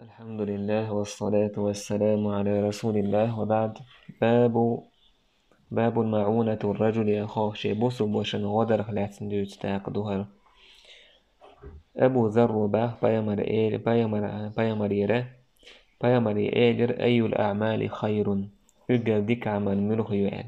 الحمد لله والصلاة والسلام على رسول الله وبعد. باب باب المعونة الرجل أخاه شيبوس بوشن غدر خلاتن ديوت تاق دوهر أبو ذر باه بايمر يره بايمر يأجر أي الأعمال خير يقر ديك عمل ملخ يوال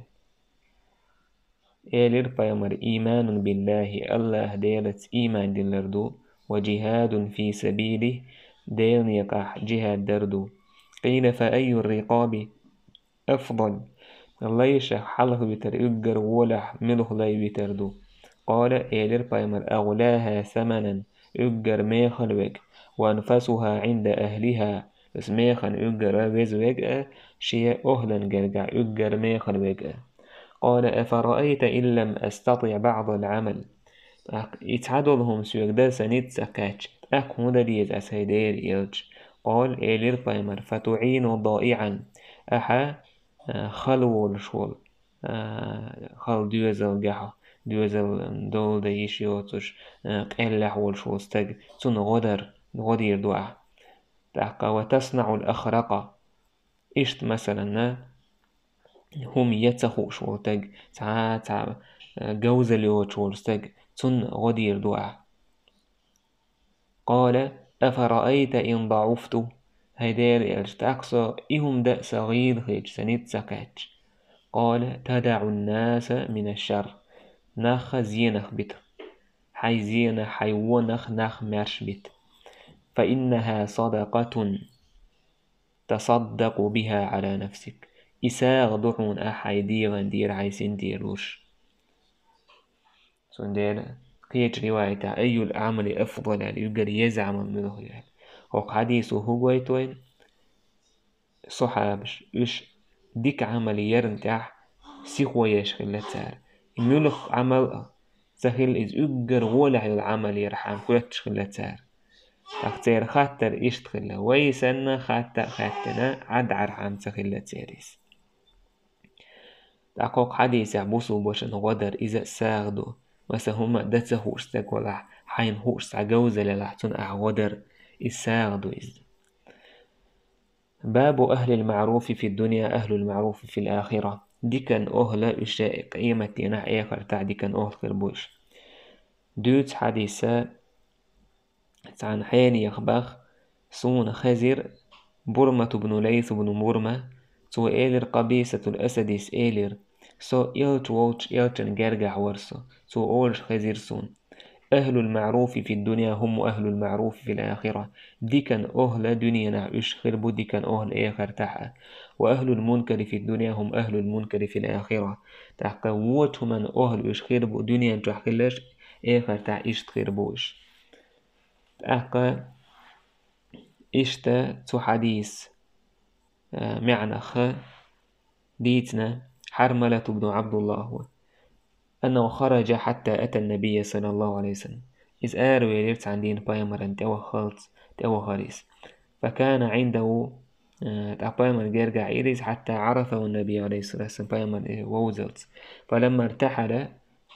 إيلر بايمر إيمان بالله الله ديلت إيمان دلردو وجهاد في سبيله ديل يقع جهاد دردو قيل فأي الرقاب أفضل ليش حله بتر إجر ولح ملخ لي بتردو قال إيلر بايمر أغلاها ثمنا إجر ميخل وج وأنفسها عند أهلها بس ميخن إجر ويز وج شيء أهلا جرجع إجر ميخل وج قال أفرأيت إن لم أستطع بعض العمل يتعدلهم سيقدر سنيت سكاتش أكون دليز أسهدير إلج قال إيلير بايمر فتعين ضائعا أحا خلو الشول خل دوزل جحا دوزل دول ديشيوتش قلح والشول استج تون غدير دعا تحقا وتصنع الأخرق إشت مثلا هم يتخو شولتج تا جوزليو شولستج تون غدير دعا قال أفرأيت إن ضعفت هيدير أقصى إهم دا صغير خيج سنيت سكاتش قال تدع الناس من الشر نخ زينخ بت حي زينخ حيوانخ نخ مرش بت فإنها صدقة تصدق بها على نفسك إساغ دحون أحي دير عيسين ديروش سندير قيت رواية أي الأعمال أفضل يقدر يزعم منه يعني هو حديثه هو يتوين صحابش إيش ديك عمل يرنتح سيخوة يشغل تسار ملخ عمل سهل إز أجر غولح العمل يرحم كل تشغل تسار تختير خاطر إيش تخلى ويسن خاطنا عد عرحم سخلة تساريس تقوق حديث عبوسو بوشن غدر إذا ساغدو مثلا هما داتا هوشتك ولا حين هوش عجوزة للحتون غدر إساغدو إز باب أهل المعروف في الدنيا أهل المعروف في الآخرة دي كان أهل إشاء قيمة ينح آخر تاع دي كان أهل قربوش دوت حديثة عن حين يخبخ صون خزر برمة بن ليث بن برمة تو إيلر قبيسة الأسد إيلر سو إلت ووتش إلتن جرجع ورسو تو أولش خزر صون أهل المعروف في الدنيا هم أهل المعروف في الآخرة دي كان أهل دنيا نعيش خربو دي كان أهل آخر تحا وأهل المنكر في الدنيا هم أهل المنكر في الآخرة تحقا ووت من أهل إش خربو دنيا نجحلش آخر تعيش خربوش تحقا إشتا تو حديث معنى خ ديتنا حرملة بن عبد الله أنه خرج حتى أتى النبي صلى الله عليه وسلم إذ آروي لرت عن دين بايمر توا خالص توا خالص فكان عنده بايمر جرجع إيريز حتى عرفه النبي عليه الصلاة والسلام بايمر ووزلت فلما ارتحل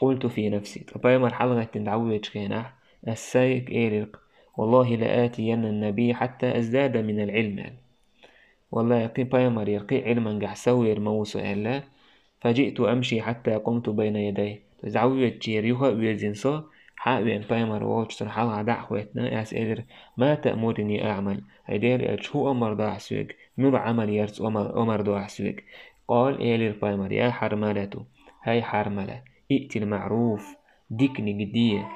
قلت في نفسي بايمر حلقة تندعويج كينح السايق إيريق والله لآتين النبي حتى أزداد من العلم والله يقين بايمر يقي علما قحسوي الموسو إلا فجئت أمشي حتى قمت بين يديه تزعوية جير يوها ويزنسو حاوين بايمر ووتشتن حالها دعوتنا أسئلر ما تأمرني أعمل هيدير شو أمر داع سويق مر عمل يرس أمر داع سويق قال إيلر بايمر يا حرملة هاي حرملة ائت المعروف ديكني قدية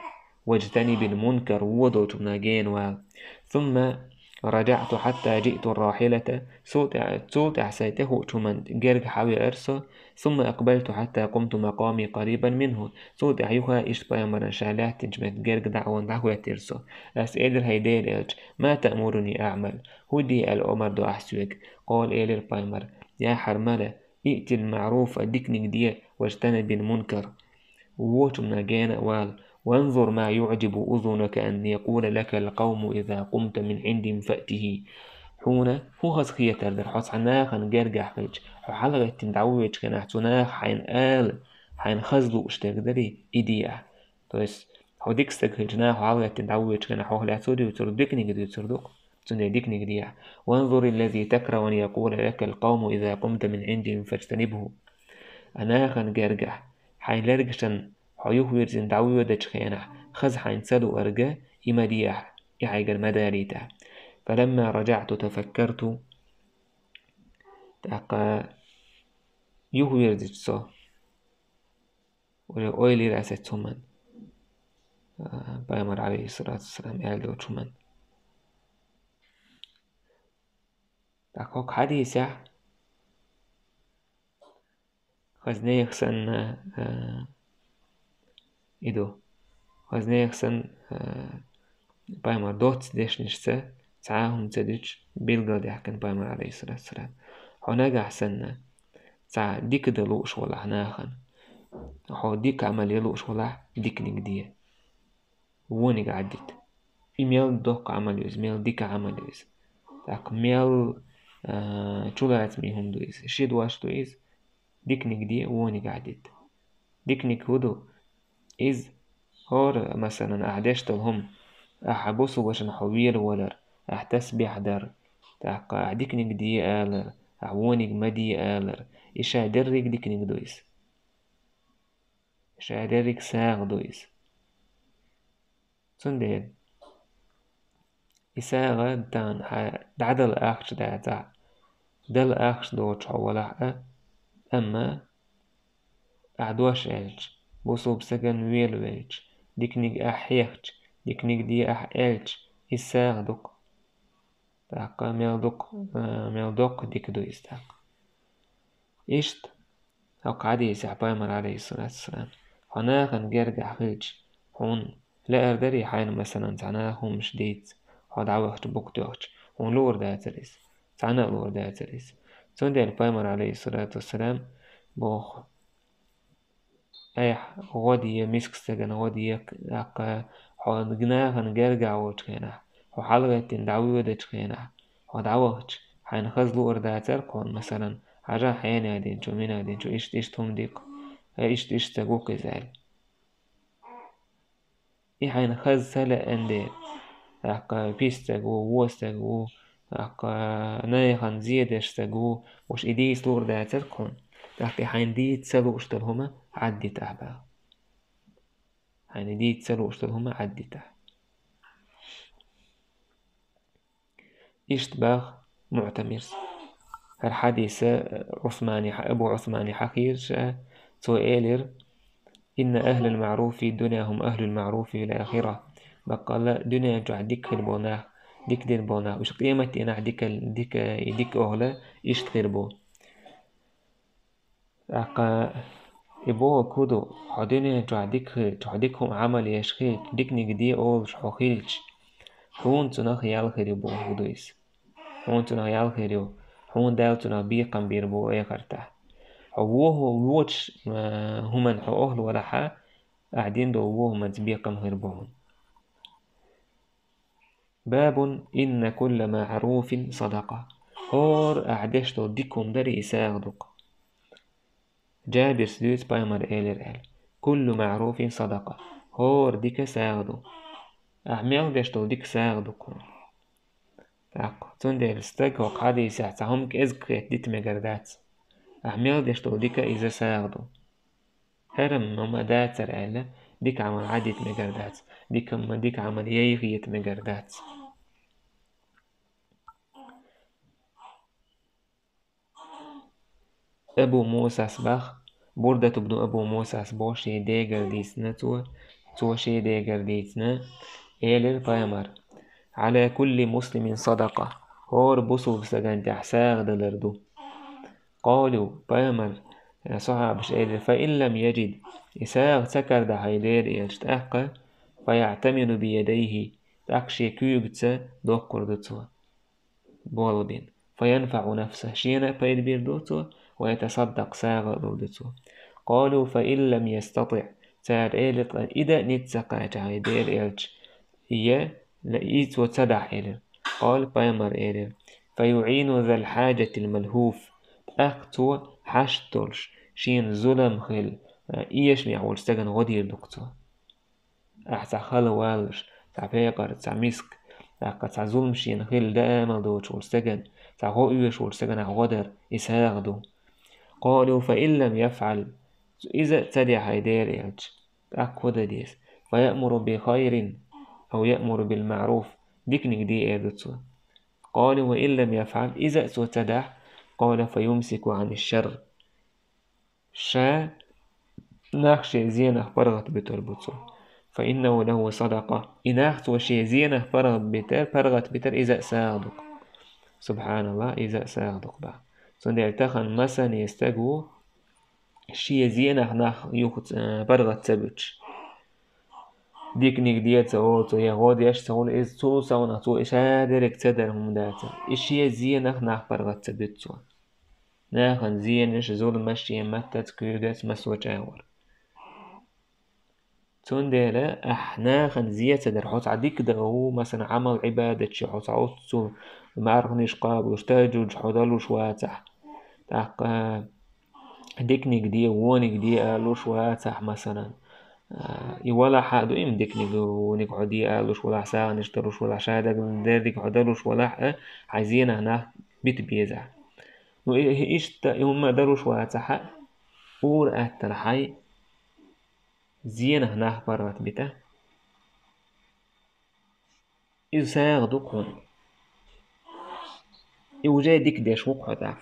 واجتنب المنكر وضوت مناجين ثم رجعت حتى جئت الراحلة صوت عسيته تمن جرج حاوي أرسو ثم أقبلت حتى قمت مقامي قريبا منه صوت عيوها إيش بايمرا شالات تنجمت جرج دعوة ترسو أسئل هيدير إلج ما تأمرني أعمل هدي الأمر دو أحسوك قال إيلر بايمر يا حرملة ائت المعروف أديكني دي واجتنب المنكر ووتمنا جانا وانظر ما يعجب أذنك أن يقول لك القوم إذا قمت من عندهم فأته حونا هو هزخية تردر حوص عناخ نجرجح خيج حلقة تندعويج كان احتناخ حين خزلو اشتغدري إديا تويس هو ديك استغل جناح حلقة تندعويج كان حوه لعتودي وتردكني قد يتردوك تندي ديك نقديع وانظر الذي تكره أن يقول لك القوم إذا قمت من عندهم فاجتنبه أنا خن جرجع حين لرجشن حيوه يرزن دعوي ودج خيانة خز حين سلو أرجع إما دياح يعيق المداريته فلما رجعت تفكرت تاقا يوه يرزج صو ولا أويلي رأسة ثمن بأمر عليه الصلاة والسلام أهل وثمن تاقوك حديثة خزنيخ سن إدو خزنيخ سن بأمر دوت ديش نشتا تعاهم تدج بيلغل يحكن بأمر عليه الصلاة والسلام هناك أحسن تاع ديك دلوش ولا حناخن هو ديك عمل يلوش ولا ديك نقديه ووني قعدت إيميل دوك عمل يوز ميل ديك عمل يوز تاك ميل تشولات ميهم دويز شيد واش دويز ديك نقديه ووني قعدت ديك نكودو إز هور مثلا أعداشتهم أحبوسو باش نحويل ولر أحتسبح در تاق ديك نقديه آلر أعووني مدي آلر إشا دريك ديك نقدويز إشا دريك ساغ دويز سنديل إساغة دان دعدل أخش داتا دل أخش دوش حوالح أما أعدوش إلج بوصوب سجن ويل ويلج ديكنيك أحيخج ديكنيك دي إلج إساغ دوك تاقا ميل دوك ديك دو إستاق إشت أو قعدي سحبايمر عليه الصلاة والسلام هناخن جرجع خيج هون لا أردري حين مثلا تعناهم شديد هاد عوخت بوكتوخت هون لور داتريس تعنا لور داتريس تون البايمر عليه الصلاة والسلام بوخ أيح غودي مسك سجن غودي أق هاد جناخن جرجع وتخينا وحلقة تندعوي ودتخينا هاد عوخت حين خز لور داتر كون مثلا حاجة حين عدين شو مين عدين شو إيش توم ديك إيش تقوق زال إيه حين خز سلا أندير أق بيستغو ووستغو أق نايخن زيادشتغو وش إديس لور داتركون تحكي حين دي تسلو اشترهما عدي تحبا حين دي تسلو اشترهما عدي تح إشتباغ معتمر الحديث أبو عثمان حقير سؤالر إن أهل المعروف في الدنيا هم أهل المعروف في الآخرة بقال دنيا جع ديك البناه ديك دير بناه وش قيمة أنا ديك أهلا يشتغل بو أقا إبوه كودو حدنيا جع ديكهم عمل يشخيل ديك نقدي أول شحوخيلش هون تنا خيال خريبو هدويس هون تنا خيال خريبو هون داو تنا بيقم بيربو أي قرته هوه ووتش هما أهل ولا حا قاعدين دووه ما تبيقم هربون باب إن كل معروف صدقة هور أعدشتو ديكم دري ساغدق جابر سدوت بايمر إلر كل معروف صدقة هور ديك ساغدو أعمل دشتو ديك ساغدق تاقو تندر استاق وقعدي ساعتهم كإزقيت ديت مقردات أعمل دشتو ديك إذا ساغدو هرم نما داتر ألا ديك عمل عديت مقردات ديك عمل يغيت مقردات أبو موسى سباخ بردة ابن أبو موسى سبوشي ديگر ديسنا توشي ديگر ديسنا إيلر بايمر على كل مسلم صدقة هور بصو بسجن تحساغ دلردو قالوا بايمر صحاب شئيلر فإن لم يجد إساغ تكر دا هيدير يجتأق فيعتمن بيديه تأقشي كيوغتس دوكر دوتو بولبين فينفع نفسه شينا بيدبير دوتو ويتصدق ساغ دوتو قالوا فإن لم يستطع تار إيلت إذا نتسقى تعيدير إلج إيا لإيت وتدع إيلر قال بايمر إيلر فيعين ذا الحاجة الملهوف أختو حشترش شين ظلم خل إيش ميعول استغن غدير دكتو أحتا خل والش تعبيقر تعميسك تاق تاع ظلم شين خيل دائما دو شول سجن تاع غوئي شول سجن غدر إساغدو. قالوا فإن لم يفعل إذا تدع هيدير إلج تأكد ديس فيأمر بخير أو يأمر بالمعروف ديكنك دي إيدتو. قال وإن لم يفعل إذا تدع قال فيمسك عن الشر شا ناخشي زينه برغت بتربطو فإنه له صدقة إناخت وشي زينه برغت بتر إذا ساغدق. سبحان الله إذا ساغدق بقى سندي التخن مثلا يستقو شي زينه ناخ يوخت برغت تبتش ديكنيك ديت تو يا غود ياش تقول إز تو سونا تو إيش هادرك تدر هم داتا إيش هي زينه ناخ برغت تبتشو ناخن زينش زول مشي متت كيدت مسوى جاور تون ديلا أحناخن زيادة در حوت عديك دغو مثلا عمل عبادة شي حوت عوتو معرغنيش قاب وشتاجو جحودالو شواتح تاق ديكنيك دي وونيك دي قالو شواتح مثلا يولا حادو إم ديكنيك ونيك عدي قالو شولا ساغ نشترو شولا شادك ديك عدالو شولا عايزين هنا بيت بيزع وإيش هما دارو شواتح أور أترحي زينة هناه برات بيته إذ ساغدو قون إوجا ديك ديش وقعتك.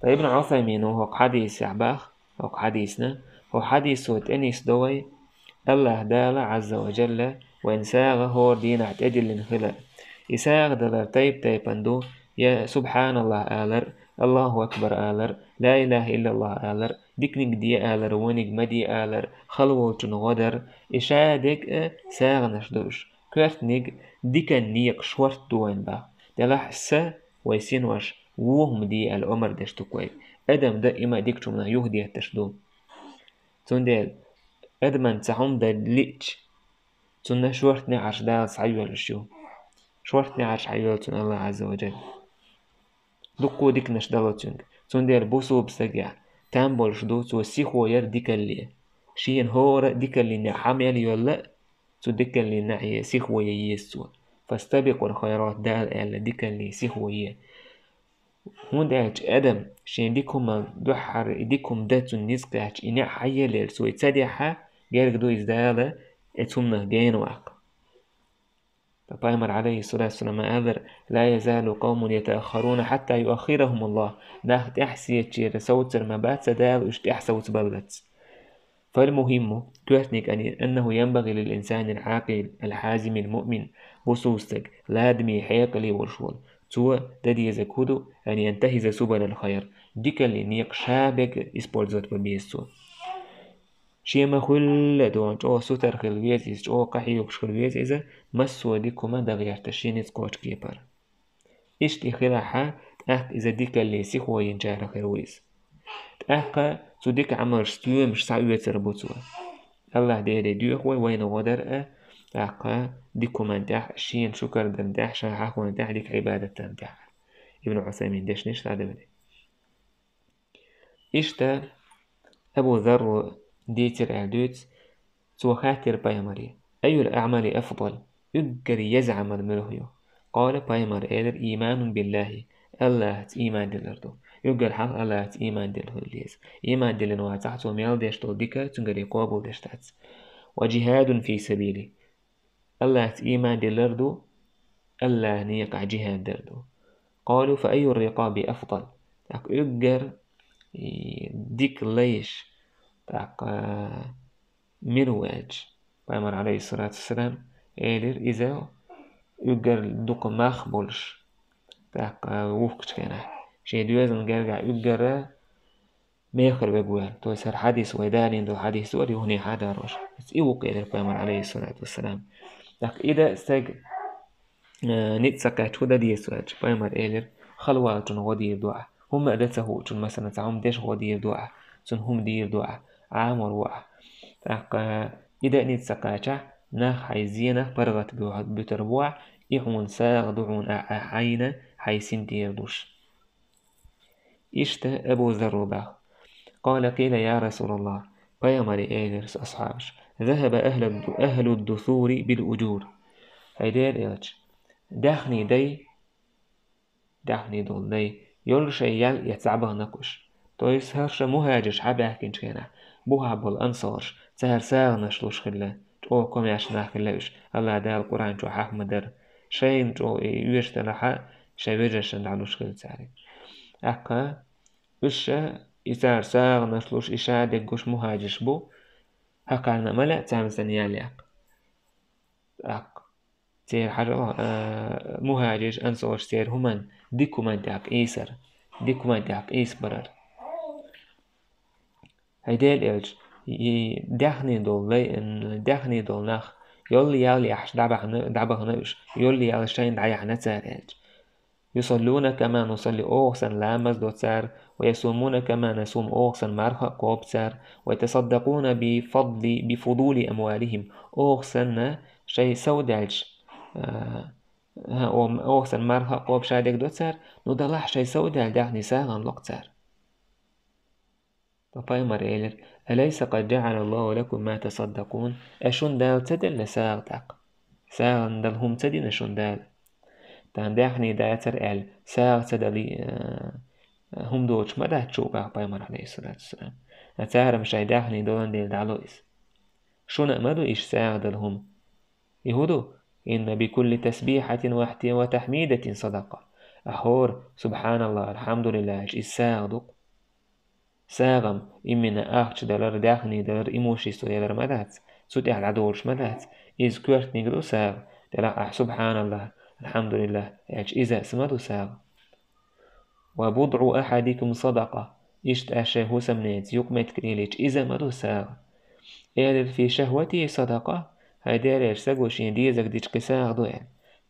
طيب ابن عثيمين هو حديث يعباخ هو حديثنا هو حديث وتأنيس دوي الله دال عز وجل وإن ساغ هو دين اعتدل لنخلق إساغ دلر تايب اندو يا سبحان الله آلر الله أكبر آلر لا إله إلا الله آلر ديكنك دي آلر ونك مدي آلر خلوة غدر إشادك ساغ نشدوش كرتنك ديكن نيق شورت دوين با دلح سا ويسين واش وهم دي الأمر دشتو كوي أدم دا إما ديكتو منا يهدي التشدو تندل أدمن تحوم دا ليتش تنا شورت نعش دا صعيو لشيو شورت نعش حيوتن الله عز وجل دقو ديك نشدالتنك تندل بوسو بسجع تامبول شدو تو سيخو ير ديكالي شين هور ديكالي نحامل يولا تو ديكالي نعي سيخو ييسو فاستبقوا الخيرات دال ألا ديكالي سيخو يه هون داج أدم شين ديكم دحر ديكم داتو نسقاج إنع حيالير سو يتساديحا جارك دو إزدالة اتسمنا جين واق فبايمر عليه الصلاة والسلام أذر لا يزال قوم يتأخرون حتى يؤخرهم الله ده تحسي تشير سوتر ما بات سدال وش تحسوت بلت. فالمهم كوتنك أنه ينبغي للإنسان العاقل الحازم المؤمن بصوصتك لادمي حيقلي والشول تو ددي زكودو أن ينتهز سبل الخير ديك اللي نيق شابك إسبولزات ببيستو شيما خل دوان جو سوتر خلويت جو قحي وخلويت إذا مسو ديكما دغير تشيني سكوتش كيبر إشتي خلاحا تأك إذا ديك اللي سيخو ينجار خلويس تأك تو ديك عمر ستيو مش سعوية تربطوا الله ديري ديوخوي وين غدر تأك ديكما داح شين شكر دنداح شاحاك ونداح ديك عبادة دنداح ابن عثيمين ديش نيش تعد بدي إشتا أبو ذر ديتر أعدوت تو خاتر بايمري أي الأعمال أفضل يقر يزعم المرهيو قال بايمر إيدر إيمان بالله الله إيمان دلردو يقر حق الله إيمان دلهوليز إيمان دلنوا تحتو ميال ديشتو ديكا تنقر يقوابو ديشتات وجهاد في سبيلي الله إيمان دلردو الله نيقع جهاد دردو قالوا فأي الرقاب أفضل يقر ديك ليش تاق مرواج بايمر عليه الصلاة والسلام إيدر إذا يقر دوق مخبولش تاق وفكش كينا شي دوازن قرقع يقر ميخر بقوال تو يسر حديث ويدالين دو حديث وري هوني حدا روش بس إيوك إيدر بايمر عليه الصلاة والسلام تاق إذا استاق نتساقات ودا ديسواج بايمر إيدر خلواتون غدير دعا هم أدته تون مثلا تعم ديش غدير دعا تون هم دير دعا عامر وعا تاق إذا نتساقاتا ناخ حيزينة برغت بتربوع إعون ساغ دعون عينة حيسين ديردوش إشتا أبو ذر باخ قال قيل يا رسول الله بايمر إيدرس أصحابش ذهب أهل الدثور بالأجور هيدير إلج دخني دول دي يول شيال يتعبه نكوش تويس هرش مهاجش حبه كنشينا بوها بالأنصار سهر ساغنش لوش خلا او كم ياشنا خلاش الله دا القرآن جو حق مدر شين جو يوش تلحق شي وجش ندعلوش خل تاري أكا وش يسار ساغنش لوش إشادة قوش مهاجش بو هكا ملأ تعمل سنيالي أك تير حاجة مهاجش أنصار تير همان ديكو من داك إيسر ديكو من داك إيس برر هيديل إلج دخني دول نخ يولي يالي أحش دعبه نوش يولي يالي شين دعيح نتسار إلج يصلون كما نصلي أوغسن لامز دوتسار ويصومون كما نصوم أوغسن مرخى قوبتسار ويتصدقون بفضول أموالهم أوغسن شي سودالج أوغسن مرخى قوب شادك دوتسار ندلح شي سودال دخني ساغن لقتسار طبايمر إيلر أليس قد جعل الله لكم ما تصدقون أشون دال تدل لساغتك ساغن دلهم تدين أشون دال تان داخني داتر ال ساغ تدلي هم دوش مدى تشوبه بايمر عليه الصلاة والسلام أتعرم شاي داخني دولان ديل دعلويس شون أمدو إيش ساغ دلهم يهودو إن بكل تسبيحة وتحميدة صدقة أحور سبحان الله الحمد لله إيش ساغ دق ساغم إمنا أخش دلر داخني دلر إموشي سو يلر مدات سود أهل عدورش مدات إز كورت نيقدو ساغ دلر سبحان الله الحمد لله إذا سمدو ساغ وبضع أحدكم صدقة إشت أشهو سمنيت يقمت كريليش إذا مدو ساغ إيلر في شهوتي صدقة هيدير ساقوشين ديزك ديش قساغ دوين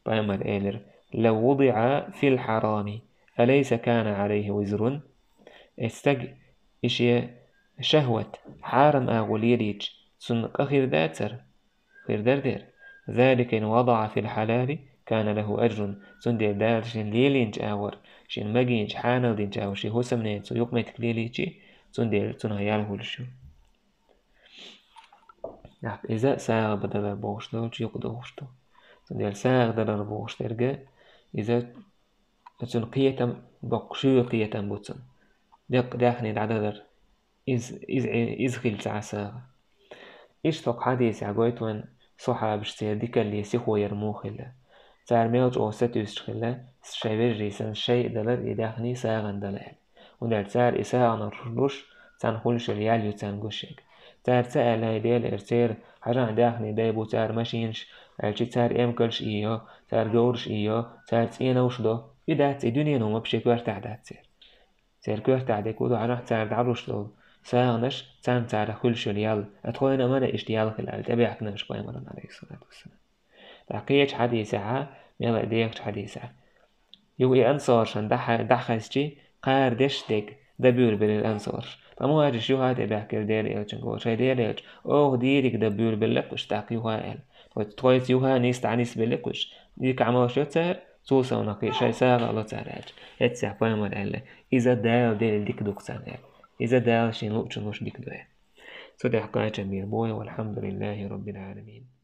بايمر إيلر لو وضع في الحرام أليس كان عليه وزر استج إشي شهوة حارم أغوليريج سنق خير داتر خير دردر ذلك إن وضع في الحلال كان له أجر سندير دار شين ليلينج آور شين مجينج حانل دينج آور شي هسمنين سو يقمت كليليجي سندير تنهيال هولشو إذا ساغ بدل بوشتو يقدوشتو سندير ساغ دلر بوشترجة إذا تن قيتم بقشو قيتم بوتن داخني العددر إز خيل ساغ إيش توق حديث عقويتون صحاب ديك اللي سيخو يرموخلا تعرميوج أو ستوش خلا شايبر ريسان شيء دلر يداخني ساغن دلال ودار تار إساغن الربوش تنخلش اليال يتنقشك تار تالا ديال ارتير حران داخني دايبو تار ماشينش الشي تار امكلش إيو تار جورش إيو تار تينوش دو يدات الدنيا نوم بشكوار تعدات تار كوار تعدك ودو عراح تار دعروش دو ساغنش تام تار خلش اليال أتخوين أمانا إشتيال خلال تبعك نمش بايمران عليه الصلاة والسلام تحقيق حديثة ميلا ديك حديثة يوي أنصارشن دحخشتي قاردش ديك دبير بالأنصار طمو هاجش يوها تبعك الدير إلجن قول شاي دير إلج أوه ديرك دبير باللقش تاق يوها إل وتتخويت يوها نيست عنيس باللقش ديك عموش يتسهر سوسا ونقي شاي ساغ الله تعراج يتسع بايمر إلا إذا دال ديل ديك دوك سانيل إذا دال شين لوكشن وش ديك دوه سودي حقاية جميل بوي والحمد لله رب العالمين